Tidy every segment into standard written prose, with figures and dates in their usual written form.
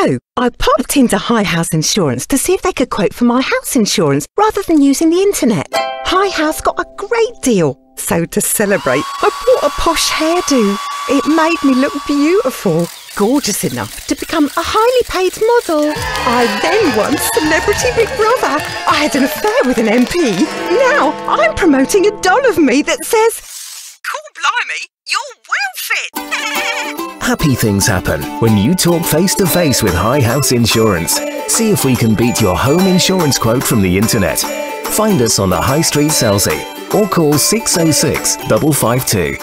So, I popped into High House Insurance to see if they could quote for my house insurance rather than using the internet. High House got a great deal, so to celebrate, I bought a posh hairdo. It made me look beautiful, gorgeous enough to become a highly paid model. I then won Celebrity Big Brother. I had an affair with an MP. Now I'm promoting a doll of me that says, "Cool blimey, you're well fit." Happy things happen when you talk face to face with High House Insurance. See if we can beat your home insurance quote from the internet. Find us on the High Street Selsey or call 606 552.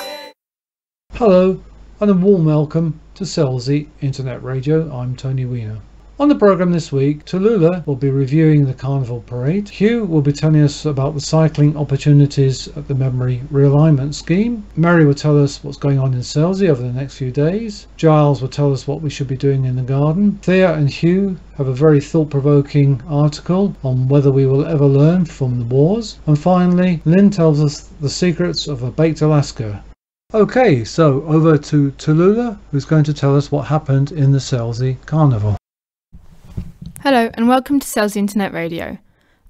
Hello and a warm welcome to Selsey Internet Radio. I'm Tony Weiner. On the programme this week, Tallulah will be reviewing the Carnival Parade. Hugh will be telling us about the cycling opportunities at the Medmerry realignment scheme. Mary will tell us what's going on in Selsey over the next few days. Giles will tell us what we should be doing in the garden. Thea and Hugh have a very thought-provoking article on whether we will ever learn from the wars. And finally, Lynn tells us the secrets of a baked Alaska. Okay, so over to Tallulah, who's going to tell us what happened in the Selsey Carnival. Hello and welcome to Selsey Internet Radio.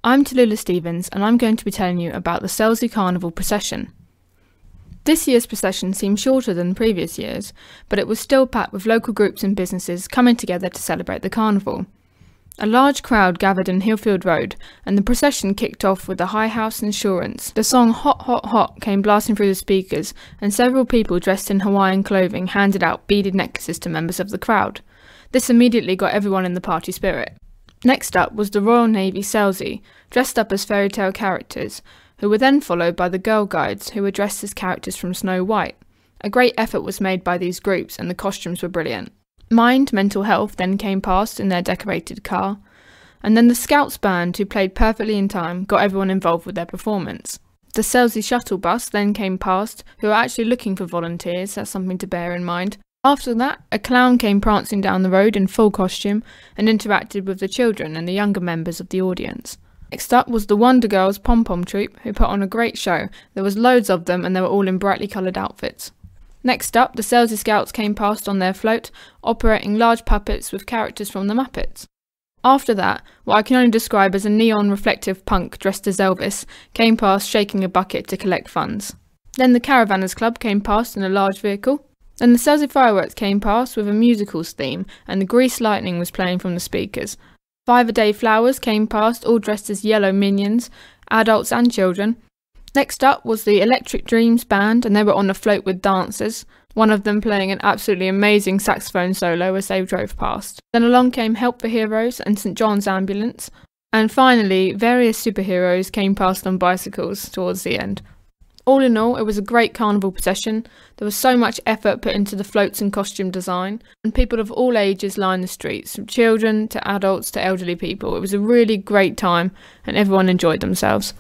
I'm Tallulah Stevens and I'm going to be telling you about the Selsey Carnival procession. This year's procession seemed shorter than previous years, but it was still packed with local groups and businesses coming together to celebrate the carnival. A large crowd gathered in Hillfield Road and the procession kicked off with the High House Insurance. The song Hot Hot Hot came blasting through the speakers and several people dressed in Hawaiian clothing handed out beaded necklaces to members of the crowd. This immediately got everyone in the party spirit. Next up was the Royal Navy Selsey, dressed up as fairy tale characters, who were then followed by the Girl Guides, who were dressed as characters from Snow White. A great effort was made by these groups and the costumes were brilliant. Mind Mental Health then came past in their decorated car, and then the Scouts band, who played perfectly in time, got everyone involved with their performance. The Selsey shuttle bus then came past, who are actually looking for volunteers, that's something to bear in mind. After that, a clown came prancing down the road in full costume and interacted with the children and the younger members of the audience. Next up was the Wonder Girls pom-pom troupe, who put on a great show. There was loads of them and they were all in brightly coloured outfits. Next up, the Selsey Scouts came past on their float, operating large puppets with characters from the Muppets. After that, what I can only describe as a neon reflective punk dressed as Elvis came past shaking a bucket to collect funds. Then the Caravanners Club came past in a large vehicle. Then the Selsey Fireworks came past with a musicals theme and the Grease Lightning was playing from the speakers. 5-a-day Flowers came past all dressed as yellow minions, adults and children. Next up was the Electric Dreams band and they were on a float with dancers, one of them playing an absolutely amazing saxophone solo as they drove past. Then along came Help for Heroes and St John's Ambulance. And finally, various superheroes came past on bicycles towards the end. All in all, it was a great carnival procession. There was so much effort put into the floats and costume design, and people of all ages lined the streets, from children to adults to elderly people. It was a really great time, and everyone enjoyed themselves.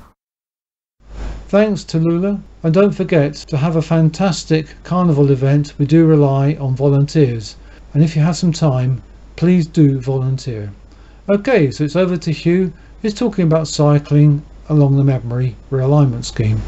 Thanks Tallulah, and don't forget to have a fantastic carnival event. We do rely on volunteers, and if you have some time, please do volunteer. Okay, so it's over to Hugh, who's talking about cycling along the Medmerry realignment scheme.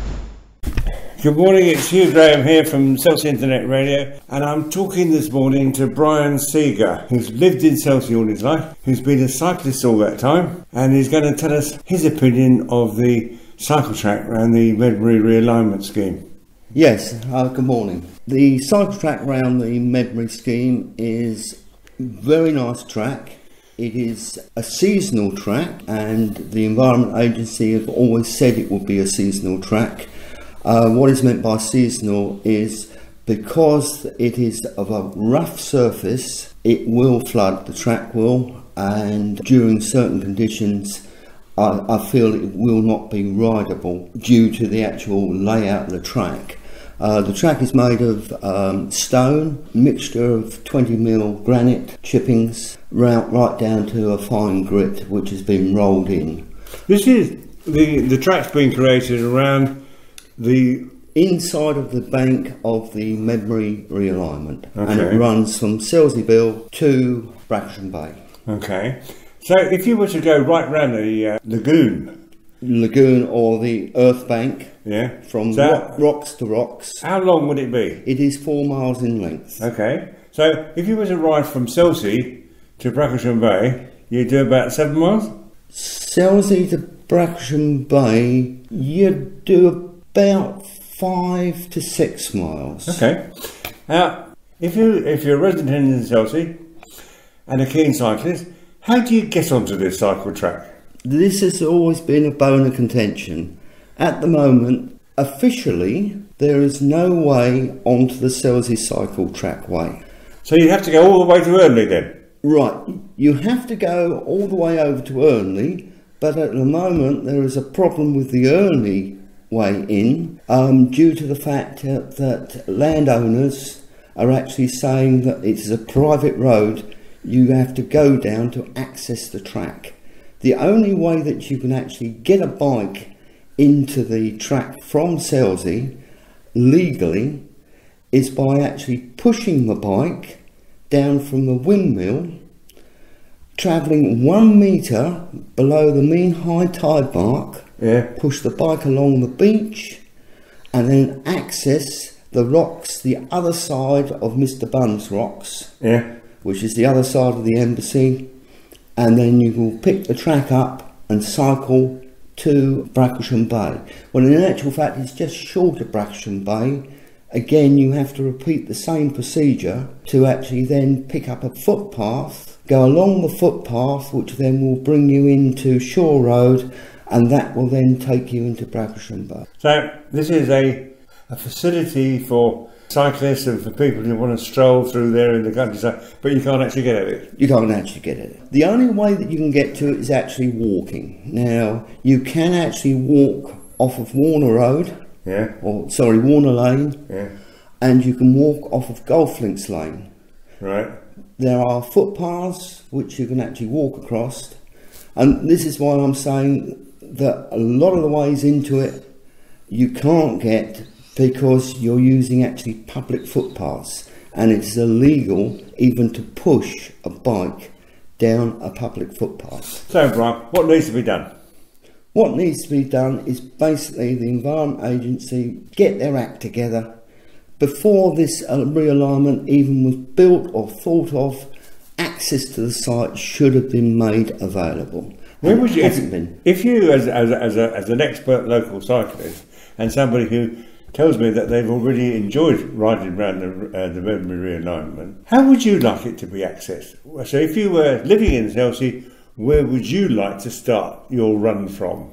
Good morning, it's Hugh Graham here from Selsey Internet Radio, and I'm talking this morning to Brian Seeger, who's lived in Selsey all his life, who's been a cyclist all that time, and he's going to tell us his opinion of the cycle track around the Medmerry realignment scheme. Yes, good morning. The cycle track around the Medmerry scheme is a very nice track. It is a seasonal track, and the Environment Agency have always said it would be a seasonal track. What is meant by seasonal is because it is of a rough surface, it will flood, the track will, and during certain conditions I feel it will not be rideable due to the actual layout of the track. The track is made of stone, mixture of 20mm granite chippings, right down to a fine grit which has been rolled in. This is the track's been created around the inside of the bank of the Medmerry realignment, okay. And it runs from Selseyville to Brackenham Bay. Okay, so if you were to go right round the lagoon or the earth bank, yeah, from so rocks to rocks, how long would it be? It is 4 miles in length. Okay, so if you were to ride from Selsey to Bracklesham Bay, you do about 7 miles? Selsey to Bracklesham Bay, you do about 5 to 6 miles. Okay. Now, if you're a resident in Selsey and a keen cyclist, how do you get onto this cycle track? This has always been a bone of contention. At the moment, officially, there is no way onto the Selsey cycle trackway. So you have to go all the way to Ernley then? Right, you have to go all the way over to Ernley, but at the moment there is a problem with the Ernley way in due to the fact that landowners are actually saying that it's a private road you have to go down to access the track. The only way that you can actually get a bike into the track from Selsey legally is by actually pushing the bike down from the windmill, travelling 1 metre below the mean high tide mark, push the bike along the beach and then access the rocks the other side of Mr. Bunn's rocks, which is the other side of the embassy, and then you will pick the track up and cycle to Bracklesham Bay. Well, in actual fact it's just short of Bracklesham Bay. Again, you have to repeat the same procedure to actually then pick up a footpath, go along the footpath, which then will bring you into Shore Road, and that will then take you into Bracklesham Bay. So this is a facility for cyclists and for people who want to stroll through there in the countryside, but you can't actually get at it. You can't actually get at it. The only way that you can get to it is actually walking. Now, you can actually walk off of Warner Road, Warner Lane, and you can walk off of Golf Links Lane. Right. There are footpaths which you can actually walk across, and this is why I'm saying that a lot of the ways into it you can't get because you're using actually public footpaths, and it's illegal even to push a bike down a public footpath. So Brian, what needs to be done? What needs to be done is basically the Environment Agency get their act together. Before this realignment even was built or thought of, access to the site should have been made available. Where would you, been. If you, as an expert local cyclist and somebody who tells me that they've already enjoyed riding around the Medmerry realignment, how would you like it to be accessed? So if you were living in Selsey, where would you like to start your run from?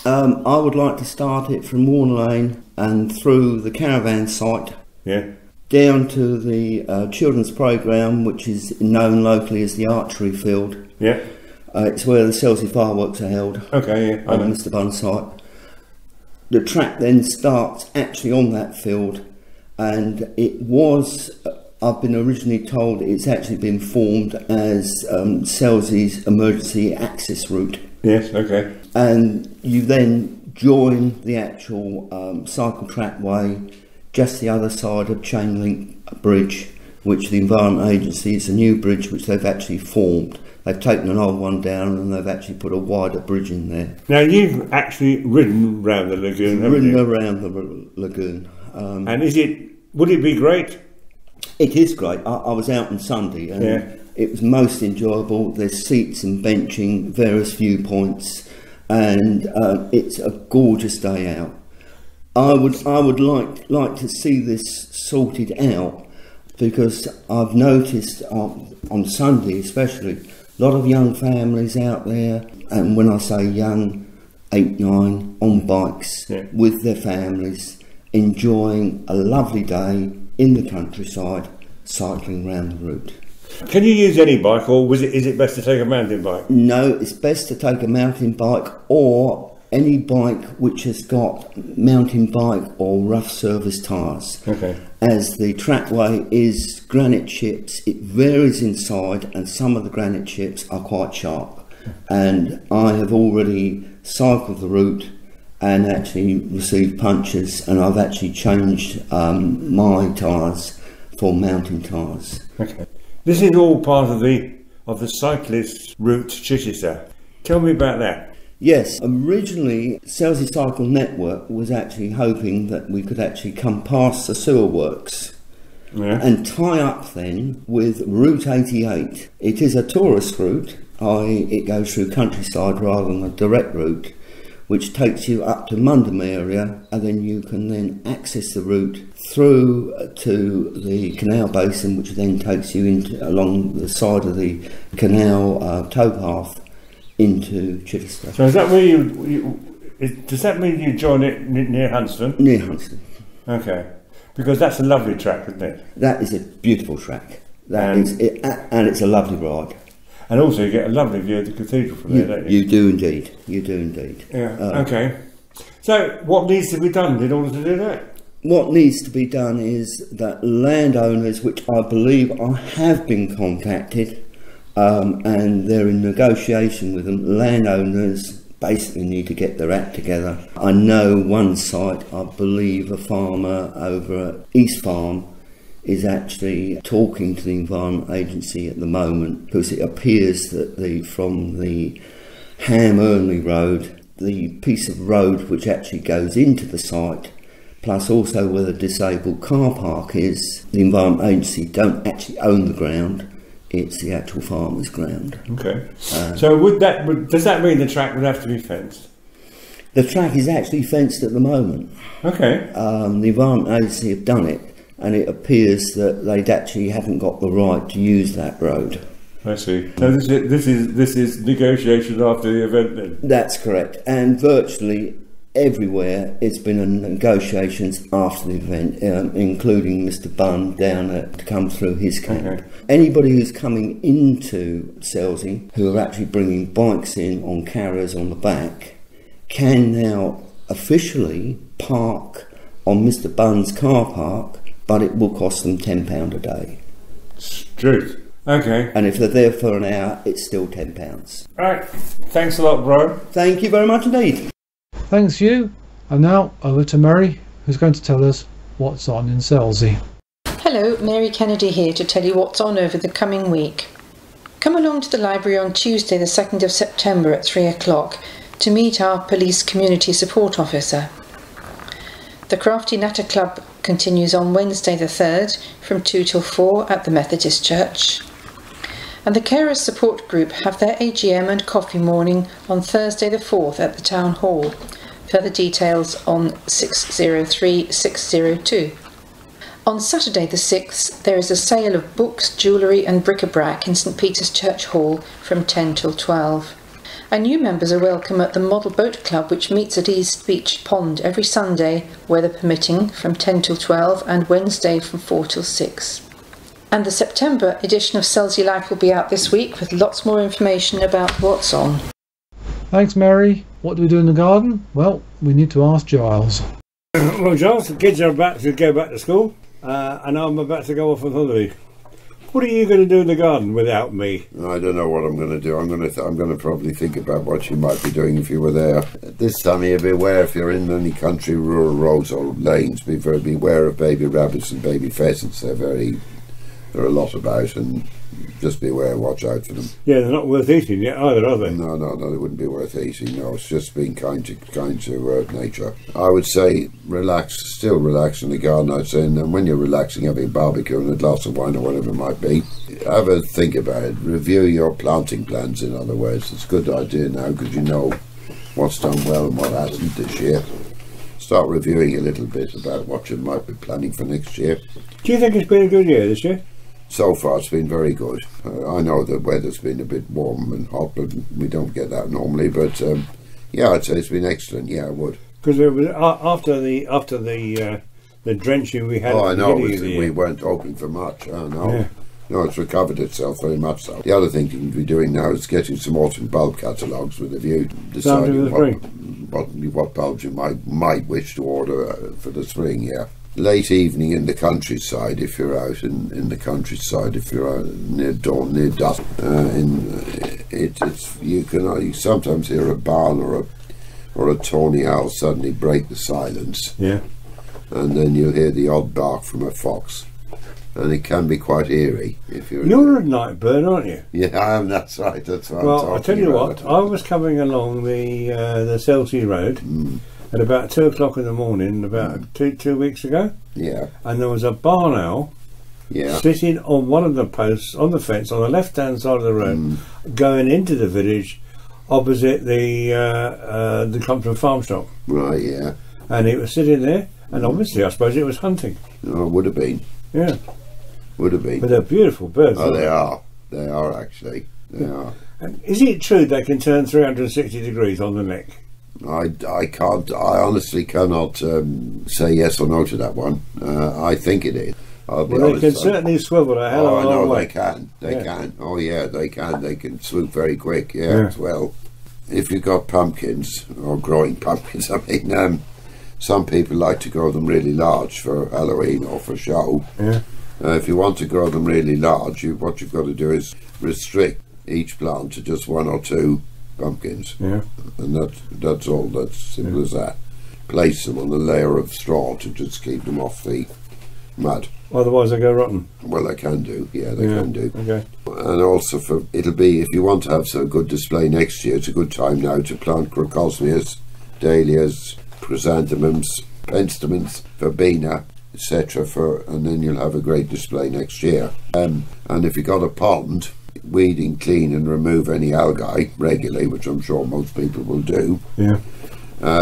I would like to start it from Warner Lane and through the caravan site, down to the children's programme, which is known locally as the archery field. It's where the Selsey fireworks are held. On Mr. Bunn's site. The track then starts actually on that field, and it was, I've been originally told it's actually been formed as Selsey's emergency access route. And you then join the actual cycle trackway just the other side of Chain Link Bridge, which the Environment Agency is a new bridge which they've actually formed. They've taken an old one down and they've actually put a wider bridge in there. Now you've actually ridden around the lagoon, haven't you? Ridden around the lagoon. And would it be great? It is great. I was out on Sunday and it was most enjoyable. There's seats and benching, various viewpoints, and it's a gorgeous day out. I would like to see this sorted out, because I've noticed on Sunday especially a lot of young families out there, and when I say young, 8, 9, on bikes with their families, enjoying a lovely day in the countryside, cycling around the route. Can you use any bike, or is it best to take a mountain bike? No, it's best to take a mountain bike or any bike which has got mountain bike or rough surface tyres. As the trackway is granite chips, it varies inside, and some of the granite chips are quite sharp. And I have already cycled the route and actually received punctures, and I've actually changed my tyres for mountain tyres. This is all part of the cyclist route Chichester. Tell me about that. Yes, originally Selsey Cycle Network was actually hoping that we could actually come past the sewer works and tie up then with Route 88. It is a tourist route, i.e. it goes through countryside rather than a direct route, which takes you up to Medmerry, and then you can then access the route through to the canal basin, which then takes you into along the side of the canal towpath into Chichester. So is that where does that mean you join it near Huntston? Near Huntston. Okay, because that's a lovely track, isn't it? That is a beautiful track. And it's a lovely ride. And also you get a lovely view of the cathedral from there, don't you? You do indeed. You do indeed. Yeah. Okay. So what needs to be done in order to do that? What needs to be done is that landowners, which I believe have been contacted, and they're in negotiation with them, landowners basically need to get their act together. I know one site, I believe a farmer over at East Farm, is actually talking to the Environment Agency at the moment, because it appears that from the Ham-Ernley Road, the piece of road which actually goes into the site, plus also where the disabled car park is, the Environment Agency don't actually own the ground, it's the actual farmer's ground. Okay. So does that mean the track would have to be fenced? The track is actually fenced at the moment. Okay. The Environment Agency have done it, and it appears that they actually haven't got the right to use that road. I see. So this is negotiation after the event then? That's correct. And virtually everywhere it's been negotiations after the event, including Mr. Bunn down to come through his camp. Okay. Anybody who's coming into Selsey who are actually bringing bikes in on carriers on the back can now officially park on Mr. Bunn's car park, but it will cost them £10 a day. Truth. Okay. And if they're there for an hour, it's still £10. Right. Thanks a lot, bro. Thank you very much indeed. Thanks you. And now over to Mary, who's going to tell us what's on in Selsey. Hello, Mary Kennedy here to tell you what's on over the coming week. Come along to the library on Tuesday the 2nd of September at 3 o'clock to meet our Police Community Support Officer. The Crafty Natter Club continues on Wednesday the 3rd from 2 till 4 at the Methodist Church. And the Carers Support Group have their AGM and coffee morning on Thursday the 4th at the Town Hall. Further details on 603-602. On Saturday the 6th there is a sale of books, jewellery and bric-a-brac in St Peter's Church Hall from 10 till 12. And new members are welcome at the Model Boat Club, which meets at East Beach Pond every Sunday, weather permitting, from 10 till 12 and Wednesday from 4 till 6. And the September edition of Selsey Life will be out this week with lots more information about what's on. Thanks Mary. What do we do in the garden? Well, we need to ask Giles. Well, Giles, the kids are about to go back to school, and I'm about to go off on holiday. What are you going to do in the garden without me? I don't know what I'm going to do. I'm going to probably think about what you might be doing if you were there. At this time of year, beware if you're in any country, rural roads or lanes. Beware of baby rabbits and baby pheasants. There are a lot about, and just beware, watch out for them. Yeah, they're not worth eating yet either, are they? No, they wouldn't be worth eating. No, it's just being kind to nature. I would say still relax in the garden, I'd say, and when you're relaxing, having a barbecue and a glass of wine or whatever it might be, have a think about it. Review your planting plans, in other words. It's a good idea now because you know what's done well and what hasn't this year. Start reviewing a little bit about what you might be planning for next year. Do you think it's been a good year this year? So far it's been very good. I know the weather's been a bit warm and hot, but we don't get that normally, but yeah, I'd say it's been excellent. Yeah, I would. Because it was after the drenching we had. Oh, I know. We weren't hoping for much. Oh, no. Yeah. No, it's recovered itself very much so. The other thing you can be doing now is getting some autumn bulb catalogues with a view to deciding what bulbs you might wish to order for the spring. Yeah. Late evening in the countryside, if you're out in the countryside, if you're out near dawn, near dusk, you can sometimes hear a barn or a tawny owl suddenly break the silence. Yeah. And then you'll hear the odd bark from a fox, and it can be quite eerie if you're. You're a night bird, aren't you? Yeah, I am. That's right. That's what well, I'm I'll tell you what. I was coming along the Selsey Road. At about 2 o'clock in the morning, about two weeks ago. Yeah. And there was a barn owl sitting on one of the posts on the fence on the left-hand side of the road, going into the village opposite the Compton Farm Shop. Right, yeah. And it was sitting there, and obviously I suppose it was hunting. Oh, it would have been. Yeah. Would have been. But they're beautiful birds. Oh, they are. They are, actually. They are. And is it true they can turn 360 degrees on the neck? I can't. I honestly cannot say yes or no to that one. I think it is. I'll be honest. They can certainly swivel a hell of a long way. They can. They can. Oh yeah, they can. They can swoop very quick. Yeah, as well. If you've got pumpkins or growing pumpkins, I mean, some people like to grow them really large for Halloween or for show. Yeah. If you want to grow them really large, what you've got to do is restrict each plant to just 1 or 2 pumpkins. Yeah. And that's all. That's simple as that. Place them on a layer of straw to just keep them off the mud. Otherwise they go rotten. Well, they can do. Yeah, they can do. Okay. And also, it'll be, if you want to have some good display next year, it's a good time now to plant crocosmias, dahlias, chrysanthemums, penstemons, verbena, etc. And then you'll have a great display next year. And if you've got a pond, weeding, clean and remove any algae regularly, which I'm sure most people will do. Yeah.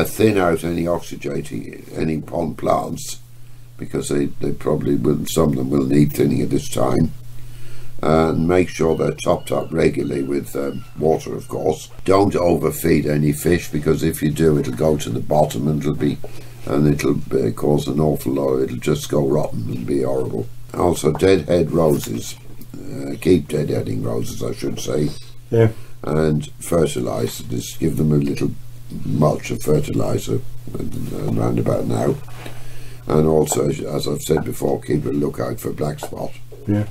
Thin out any oxygenating, any pond plants, because they probably will, some of them will need thinning at this time. And make sure they're topped up regularly with water, of course. Don't overfeed any fish, because if you do, it'll go to the bottom and it'll cause an awful lot. It'll just go rotten and be horrible. Also, deadhead roses. Keep deadheading roses, I should say. Yeah. And fertilise. Just give them a little mulch of fertiliser around about now. And also, as I've said before, keep a lookout for black spot. Yeah.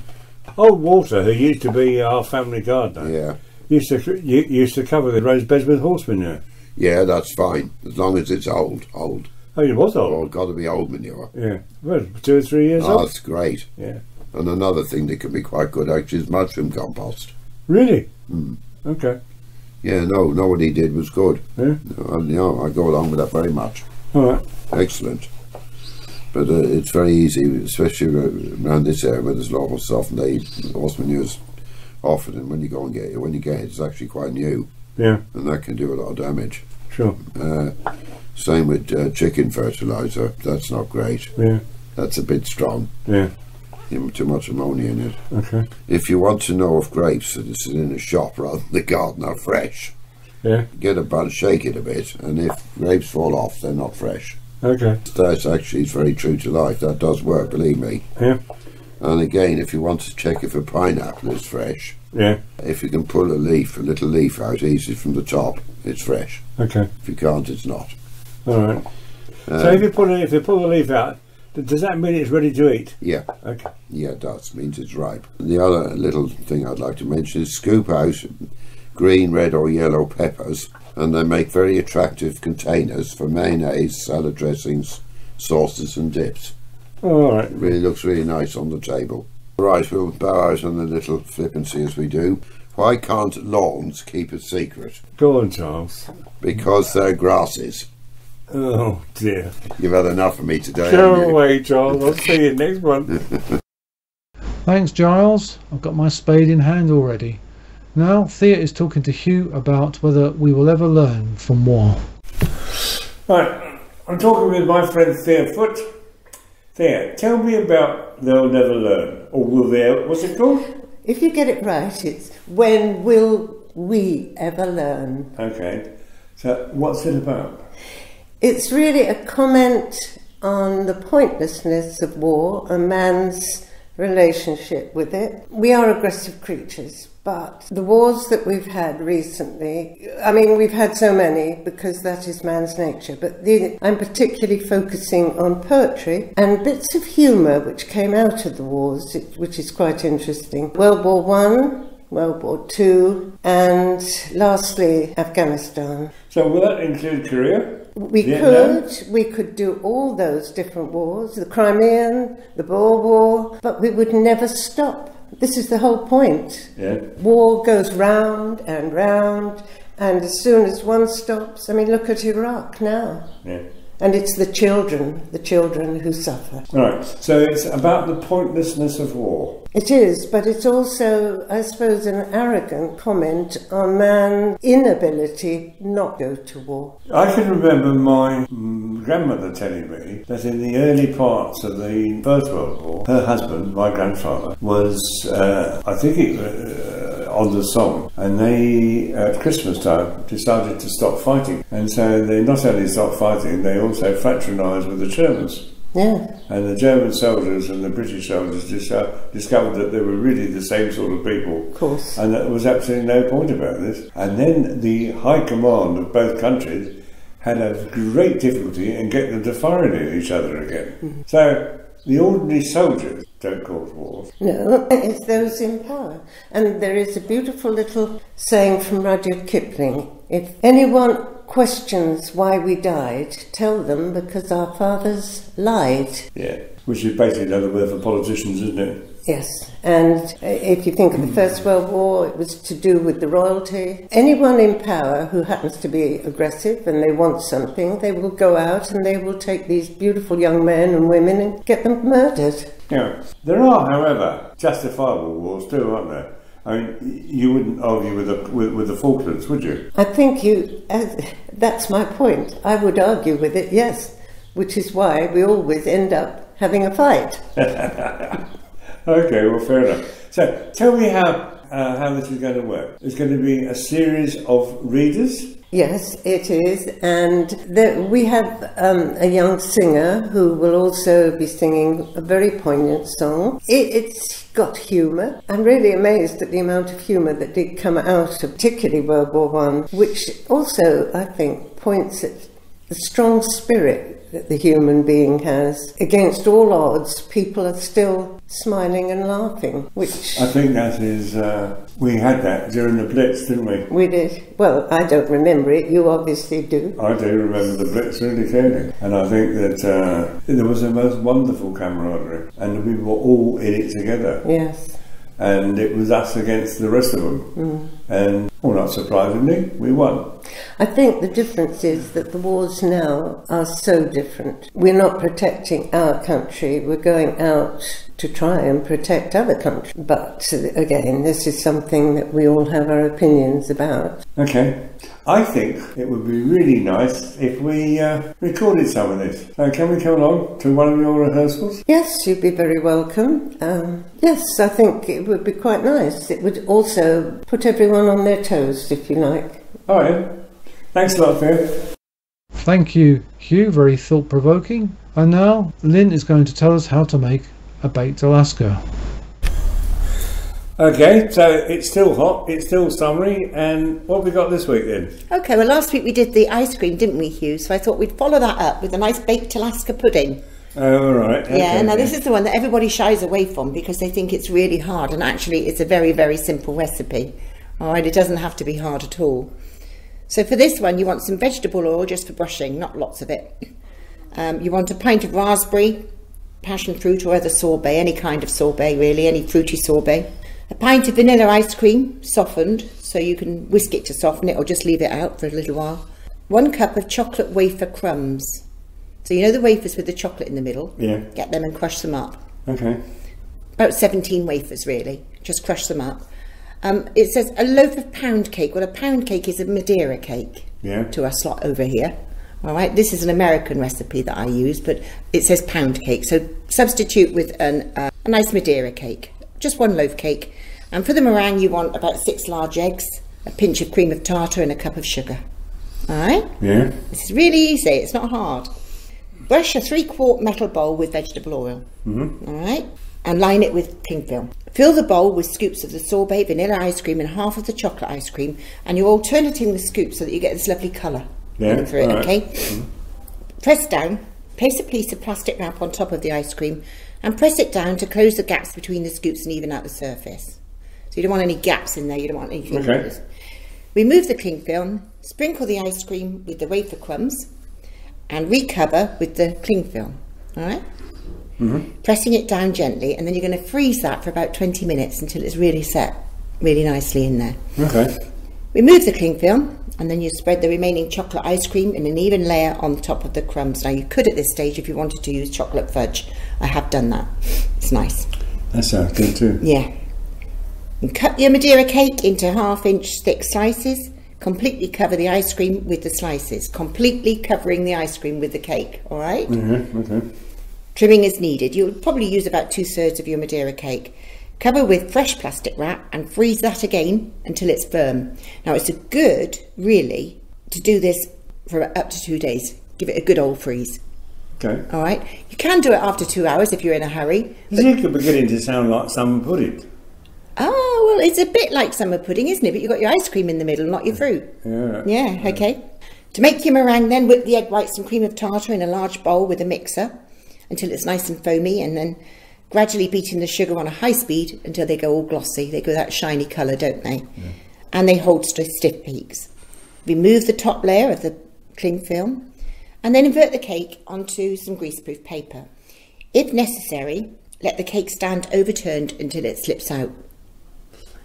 Old Walter, who used to be our family gardener, used to cover the rose beds with horse manure. Yeah, that's fine, as long as it's old. Oh, it was old? Oh, got to be old manure. Yeah. Well, 2 or 3 years old? Oh, that's great. Yeah. And another thing that can be quite good, actually, is mushroom compost. Really? Mm. Okay. Yeah, no, what he did was good. Yeah. I go along with that very much. All right. Excellent. But it's very easy, especially around this area where there's a lot of stuff, and they horse manure's offered, and when you get it, it's actually quite new. Yeah. And that can do a lot of damage. Sure. Same with chicken fertiliser. That's not great. Yeah. That's a bit strong. Yeah. Too much ammonia in it. Okay. If you want to know if grapes that are in a shop rather than the garden are fresh, get a bunch, shake it a bit, and if grapes fall off, they're not fresh. Okay. That's actually very true to life. That does work, believe me. Yeah. And again, if you want to check if a pineapple is fresh, if you can pull a little leaf out easy from the top, it's fresh. Okay. If you can't, it's not. All right. So if you pull the leaf out, does that mean it's ready to eat? Yeah. Okay. Yeah, it does. It means it's ripe. The other little thing I'd like to mention is scoop out green, red or yellow peppers, and they make very attractive containers for mayonnaise, salad dressings, sauces and dips. All right. It really looks really nice on the table. Right, we'll bow out on a little flippancy as we do. Why can't lawns keep a secret? Go on, Charles. Because they're grasses. Oh dear. You've had enough of me today. Go away, Charles. I'll see you next one. Thanks, Giles. I've got my spade in hand already. Now Thea is talking to Hugh about whether we will ever learn from war. Right, I'm talking with my friend Thea Foote. Thea, tell me about They'll Never Learn, or Will They Ever, what's it called? If you get it right, it's When Will We Ever Learn? Okay, so what's it about? It's really a comment on the pointlessness of war and man's relationship with it. We are aggressive creatures, but the wars that we've had recently, I mean, we've had so many because that is man's nature, but I'm particularly focusing on poetry and bits of humour which came out of the wars, which is quite interesting. World War One, World War Two, and lastly, Afghanistan. So will that include Korea? We could do all those different wars, the Crimean, the Boer War, but we would never stop. This is the whole point. Yeah. War goes round and round, and as soon as one stops, I mean, look at Iraq now. Yeah. And it's the children who suffer. Right, so it's about the pointlessness of war. It is, but it's also, I suppose, an arrogant comment on man's inability not go to war. I can remember my grandmother telling me that in the early parts of the First World War, her husband, my grandfather, was, on the Somme, and they, at Christmas time, decided to stop fighting. And so they not only stopped fighting, they also fraternised with the Germans. Yeah. And the German soldiers and the British soldiers discovered that they were really the same sort of people. Of course. And there was absolutely no point about this. And then the high command of both countries had a great difficulty in getting them to fire at each other again. Mm-hmm. So the ordinary soldiers don't cause wars. No, it's those in power. And there is a beautiful little saying from Rudyard Kipling: if anyone questions why we died, tell them because our fathers lied. Yeah, which is basically another word for politicians, isn't it? Yes, and if you think of the First World War, it was to do with the royalty. Anyone in power who happens to be aggressive and they want something, they will go out and they will take these beautiful young men and women and get them murdered. Yeah. There are, however, justifiable wars too, aren't there? I mean, you wouldn't argue with the Falklands, would you? I think that's my point. I would argue with it, yes, which is why we always end up having a fight. Okay, well, fair enough. So, tell me how this is going to work. It's going to be a series of readers? Yes, it is, and we have a young singer who will also be singing a very poignant song. It's got humour. I'm really amazed at the amount of humour that did come out of particularly World War I, which also, I think, points at the strong spirit that the human being has. Against all odds, people are still smiling and laughing, which... I think that is... we had that during the Blitz, didn't we? We did. Well, I don't remember it. You obviously do. I do remember the Blitz really clearly. And I think that there was a most wonderful camaraderie. And we were all in it together. Yes. And it was us against the rest of them. Mm. And, well, not surprisingly, we won. I think the difference is that the wars now are so different. We're not protecting our country, we're going out to try and protect other countries. But again, this is something that we all have our opinions about. Okay. I think it would be really nice if we recorded some of this. Can we come along to one of your rehearsals? Yes, you'd be very welcome. Yes, I think it would be quite nice. It would also put everyone on their toes, if you like. All right. Thanks a lot, Hugh. Thank you, Hugh. Very thought-provoking. And now, Lynn is going to tell us how to make a baked Alaska. Okay, so it's still hot, it's still summery, and what have we got this week then? Okay, well last week we did the ice cream, didn't we, Hugh? So I thought we'd follow that up with a nice baked Alaska pudding. Oh, all right. Okay, yeah, now this is the one that everybody shies away from because they think it's really hard, and actually it's a very, very simple recipe. All right, it doesn't have to be hard at all. So for this one, you want some vegetable oil just for brushing, not lots of it. You want a pint of raspberry, passion fruit or other sorbet, any kind of sorbet really, any fruity sorbet. A pint of vanilla ice cream, softened, so you can whisk it to soften it or just leave it out for a little while. 1 cup of chocolate wafer crumbs. So you know the wafers with the chocolate in the middle? Yeah. Get them and crush them up. Okay. About 17 wafers really, just crush them up. It says a loaf of pound cake. Well, a pound cake is a Madeira cake to us lot over here. All right, this is an American recipe that I use, but it says pound cake. So substitute with a nice Madeira cake. Just 1 loaf cake. And for the meringue, you want about 6 large eggs, a pinch of cream of tartar and a cup of sugar. All right? Yeah. This is really easy. It's not hard. Brush a 3-quart metal bowl with vegetable oil. Mm-hmm. All right? And line it with cling film. Fill the bowl with scoops of the sorbet, vanilla ice cream and half of the chocolate ice cream. And you're alternating the scoops so that you get this lovely colour running through it, okay? Mm-hmm. Press down. Place a piece of plastic wrap on top of the ice cream and press it down to close the gaps between the scoops and even out the surface. So you don't want any gaps in there, you don't want anything like this. Remove the cling film, sprinkle the ice cream with the wafer crumbs and recover with the cling film, alright? Mm-hmm. Pressing it down gently, and then you're going to freeze that for about 20 minutes until it's really set really nicely in there. Okay. Remove the cling film and then you spread the remaining chocolate ice cream in an even layer on top of the crumbs. Now you could at this stage, if you wanted to, use chocolate fudge. I have done that. It's nice. That sounds good too. Yeah. And cut your Madeira cake into 1/2 inch thick slices. Completely cover the ice cream with the slices. Completely covering the ice cream with the cake, all right? Okay. Trimming is needed. You'll probably use about 2/3 of your Madeira cake. Cover with fresh plastic wrap and freeze that again until it's firm. Now it's good, really, to do this for up to 2 days. Give it a good old freeze. Okay. All right. You can do it after 2 hours if you're in a hurry. It could be beginning to sound like summer pudding. Oh, well, it's a bit like summer pudding, isn't it? But you've got your ice cream in the middle, not your fruit. Yeah, okay. To make your meringue then, whip the egg whites and cream of tartar in a large bowl with a mixer until it's nice and foamy, and then gradually beating the sugar on a high speed until they go all glossy. They go that shiny colour, don't they? Yeah. And they hold stiff peaks. Remove the top layer of the cling film and then invert the cake onto some greaseproof paper. If necessary, let the cake stand overturned until it slips out.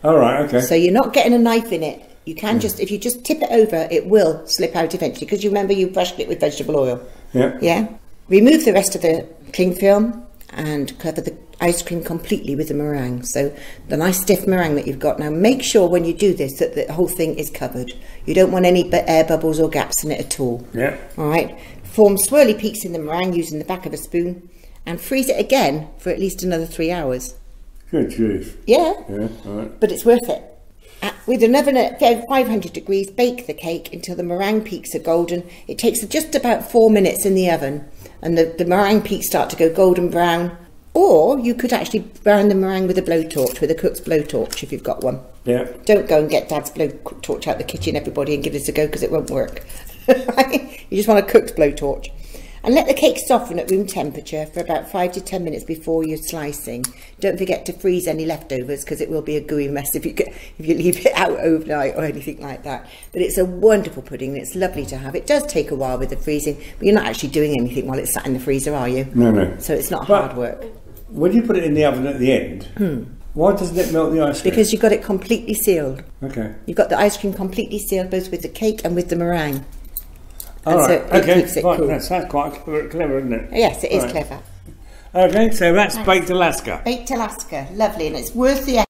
All right, okay. So you're not getting a knife in it. You can just, if you just tip it over, it will slip out eventually, because you remember you brushed it with vegetable oil. Yeah. Yeah. Remove the rest of the cling film and cover the ice cream completely with the meringue. So the nice stiff meringue that you've got. Now make sure when you do this that the whole thing is covered. You don't want any air bubbles or gaps in it at all. Yeah. All right. Form swirly peaks in the meringue using the back of a spoon and freeze it again for at least another 3 hours. Good grief. Yeah. Yeah, all right. But it's worth it. With an oven at 500 degrees, bake the cake until the meringue peaks are golden. It takes just about 4 minutes in the oven, and the meringue peaks start to go golden brown. Or you could actually brown the meringue with a blowtorch, with a cook's blowtorch, if you've got one. Yeah. Don't go and get Dad's blowtorch out the kitchen, everybody, and give this a go, because it won't work. Right? You just want a cook's blowtorch. And let the cake soften at room temperature for about 5 to 10 minutes before you're slicing. Don't forget to freeze any leftovers, because it will be a gooey mess if you leave it out overnight or anything like that. But it's a wonderful pudding. It's lovely to have. It does take a while with the freezing, but you're not actually doing anything while it's sat in the freezer, are you? No. So it's not hard work. When you put it in the oven at the end, why doesn't it melt the ice cream? Because you've got it completely sealed. Okay. You've got the ice cream completely sealed, both with the cake and with the meringue. All right, so it keeps it cool. That's quite clever, isn't it? Yes, it is clever. Okay, so that's Baked Alaska. Baked Alaska, lovely, and it's worth the effort.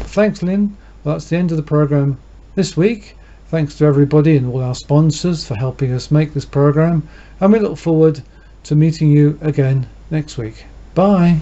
Thanks, Lynn. Well, that's the end of the programme this week. Thanks to everybody and all our sponsors for helping us make this programme, and we look forward to meeting you again next week. Bye.